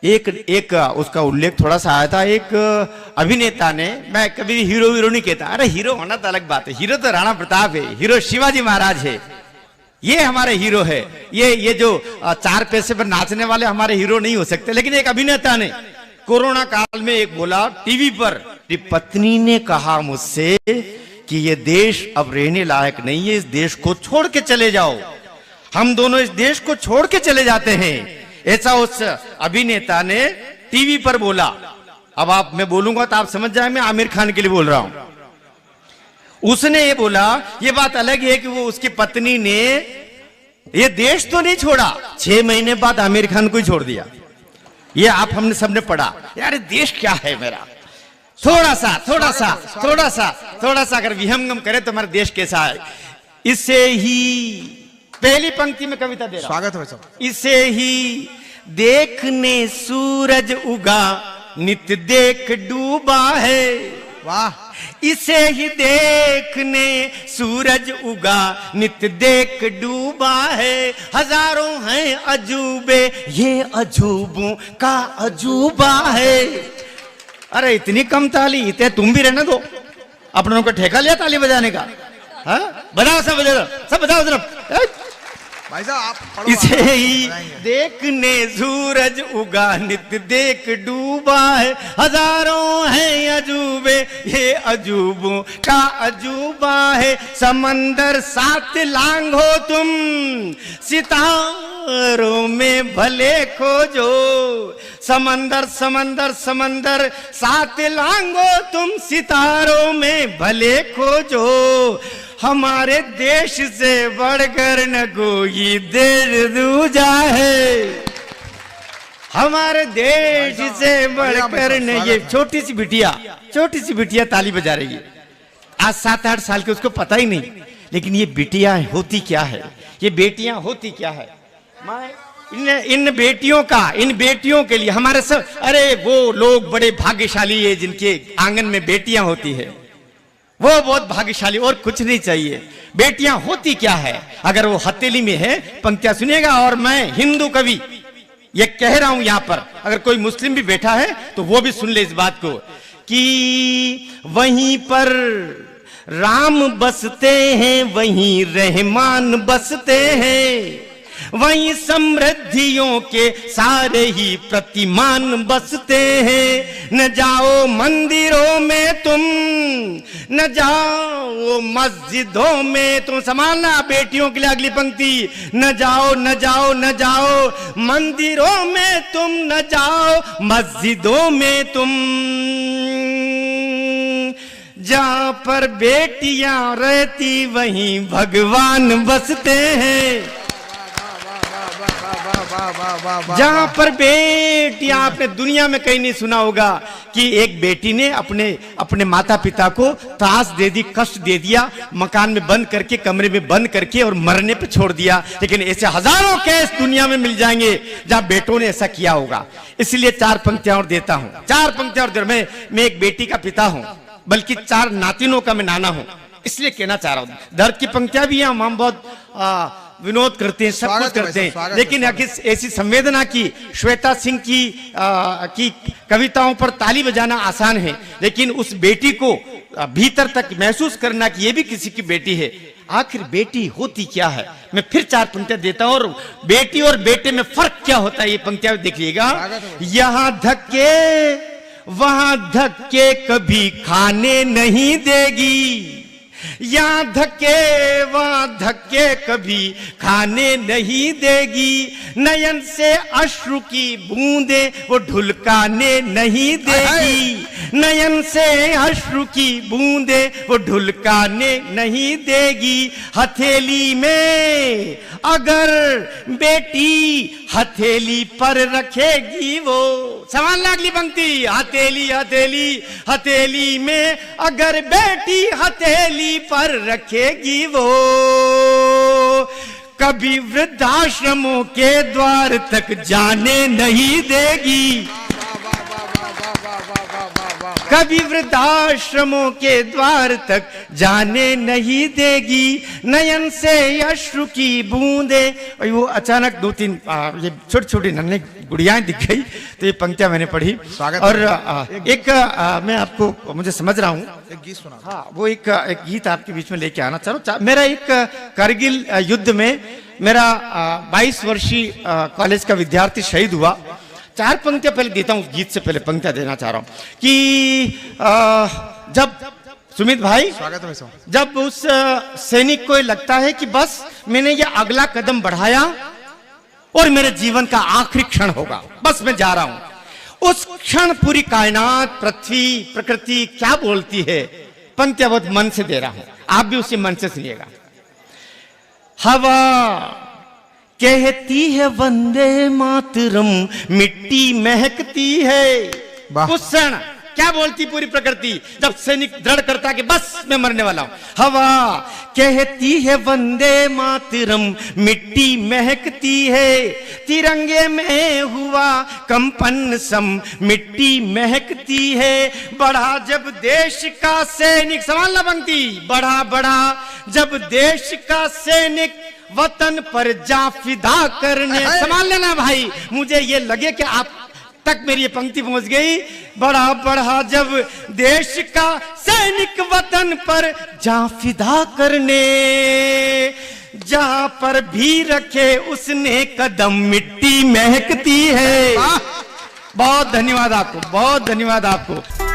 एक एक उसका उल्लेख थोड़ा सा आया था, एक अभिनेता ने, मैं कभी हीरो वीरो नहीं कहता, अरे हीरो होना तो अलग बात है, हीरो तो राणा प्रताप है, हीरो शिवाजी महाराज है, ये हमारे हीरो है। ये जो 4 पैसे पर नाचने वाले हमारे हीरो नहीं हो सकते। लेकिन एक अभिनेता ने कोरोना काल में एक बोला टीवी पर, पत्नी ने कहा मुझसे कि ये देश अब रहने लायक नहीं है, इस देश को छोड़ के चले जाओ, हम दोनों इस देश को छोड़ के चले जाते हैं, ऐसा उस अभिनेता ने टीवी पर बोला। अब आप, मैं बोलूंगा तो आप समझ जाए मैं आमिर खान के लिए बोल रहा हूं। उसने ये बोला, ये बात अलग है कि वो उसकी पत्नी ने ये देश तो नहीं छोड़ा, 6 महीने बाद आमिर खान को ही छोड़ दिया। ये आप हमने सबने पढ़ा, यार देश क्या है मेरा, थोड़ा सा अगर विहंगम करे तो हमारा देश कैसा है। इससे ही पहली पंक्ति में कविता दे रहा हूं, स्वागत है सब। इसे ही देखने सूरज उगा नित देख डूबा है, वाह। इसे ही देखने सूरज उगा नित देख डूबा है, हजारों हैं अजूबे ये अजूबों का अजूबा है। अरे इतनी कम ताली, इतने तुम भी रहना दो, अपनों को ठेका लिया ताली बजाने का। हाँ बजाओ, सब बजाओ, सब बजाओ जरा। भाई साहब आप इसे ही देखने सूरज उगा नित देख डूबा है, हजारों हैं अजूबे ये अजूबों का अजूबा है, समंदर साथ लांघो तुम सितारों में भले खोजो, समंदर समंदर समंदर साथ लांघो तुम सितारों में भले खोजो, हमारे देश से बढ़कर न कोई देश दूजा है, हमारे देश से बढ़कर न। ये छोटी सी बिटिया ताली बजा रही है, आज 7-8 साल के, उसको पता ही नहीं। लेकिन ये बिटियां होती क्या है, ये बेटियां होती क्या है। इन बेटियों के लिए हमारे सब, अरे वो लोग बड़े भाग्यशाली है जिनके आंगन में बेटियां होती है, वो बहुत भाग्यशाली, और कुछ नहीं चाहिए। बेटियां होती क्या है, अगर वो हथेली में है, पंक्तियां सुनिएगा। और मैं हिंदू कवि ये कह रहा हूं यहां पर, अगर कोई मुस्लिम भी बैठा है तो वो भी सुन ले इस बात को, कि वहीं पर राम बसते हैं, वहीं रहमान बसते हैं, वहीं समृद्धियों के सारे ही प्रतिमान बसते हैं, न जाओ मंदिरों में तुम, न जाओ मस्जिदों में तुम, संभालना बेटियों के लिए अगली पंक्ति, न जाओ न जाओ न जाओ मंदिरों में तुम, न जाओ मस्जिदों में तुम, जहां पर बेटियां रहती वहीं भगवान बसते हैं, जहां पर बेटियां, आपने दुनिया में कहीं नहीं सुना होगा कि एक बेटी ने अपने माता पिता को त्रास दे दी, कष्ट दे दिया, मकान में बंद करके, कमरे में बंद करके और मरने पे छोड़ दिया। लेकिन ऐसे हजारों केस दुनिया में मिल जाएंगे जहां बेटों ने ऐसा किया होगा। इसलिए 4 पंक्तियां और देता हूं, 4 पंक्तियां और मैं एक बेटी का पिता हूं, बल्कि 4 नातिनों का मैं नाना हूं, इसलिए कहना चाह रहा हूं। दर्द की पंक्तियां भी हैं, हम बहुत विनोद करते हैं, सब कुछ करते हैं, लेकिन ऐसी संवेदना की, श्वेता सिंह की कविताओं पर ताली बजाना आसान है, लेकिन उस बेटी को भीतर तक महसूस करना कि ये भी किसी की बेटी है। आखिर बेटी होती क्या है, मैं फिर 4 पंक्तियां देता हूं, और बेटी और बेटे में फर्क क्या होता है ये पंक्तियां देखिएगा। यहां धक्के वहां धक्के कभी खाने नहीं देगी, यहाँ धक्के वहां धक्के कभी खाने नहीं देगी, नयन से अश्रु की बूंदे वो ढुलकाने नहीं देगी, नयन से अश्रु की बूंदे वो ढुलकाने नहीं देगी, हथेली में अगर बेटी हथेली पर रखेगी वो, संभालना अगली पंक्ति, हथेली हथेली हथेली में अगर बेटी हथेली पर रखेगी वो, कभी वृद्धाश्रमों के द्वार तक जाने नहीं देगी। कभी वृद्धाश्रमों के द्वार तक जाने नहीं देगी, नयन से अश्रु की बूंदे। और वो अचानक दो तीन ये छोटी छोटी नन्ही गुड़ियाएं दिख गई, तो ये पंक्तियां मैंने पढ़ी। और एक मैं आपको, मुझे समझ रहा हूँ, एक गीत सुना। हाँ, वो एक गीत आपके बीच में लेके आना चाहूँ। मेरा एक कारगिल युद्ध में मेरा 22 वर्षीय कॉलेज का विद्यार्थी शहीद हुआ। 4 पंक्तियां पहले देता हूँ, गीत से पहले पंक्तियां देना चाह रहा हूँ कि जब सुमित भाई, स्वागत है भाई साहब। जब उस सैनिक को लगता है कि बस मैंने ये अगला कदम बढ़ाया और मेरे जीवन का आखिरी क्षण होगा, बस मैं जा रहा हूं, उस क्षण पूरी कायनात, पृथ्वी, प्रकृति क्या बोलती है। पंक्तियां बहुत मन से दे रहा हूं, आप भी उसी मन से सुनिएगा। हवा कहती है वंदे मातरम, मिट्टी महकती है। उस क्षण क्या बोलती पूरी प्रकृति जब सैनिक दृढ़ करता कि बस मैं मरने वाला हूं। हवा कहती है वंदे मातरम, मिट्टी महकती है, तिरंगे में हुआ कंपन सम, मिट्टी महकती है। बढ़ा जब देश का सैनिक, संभालना पंक्ति, बढ़ा बढ़ा जब देश का सैनिक वतन पर जा फिदा करने, संभाल लेना भाई, मुझे ये लगे कि आप तक मेरी ये पंक्ति पहुंच गई। बढ़ा बढ़ा जब देश का सैनिक वतन पर जा फिदा करने, जहां पर भी रखे उसने कदम, मिट्टी महकती है। बहुत धन्यवाद आपको, बहुत धन्यवाद आपको।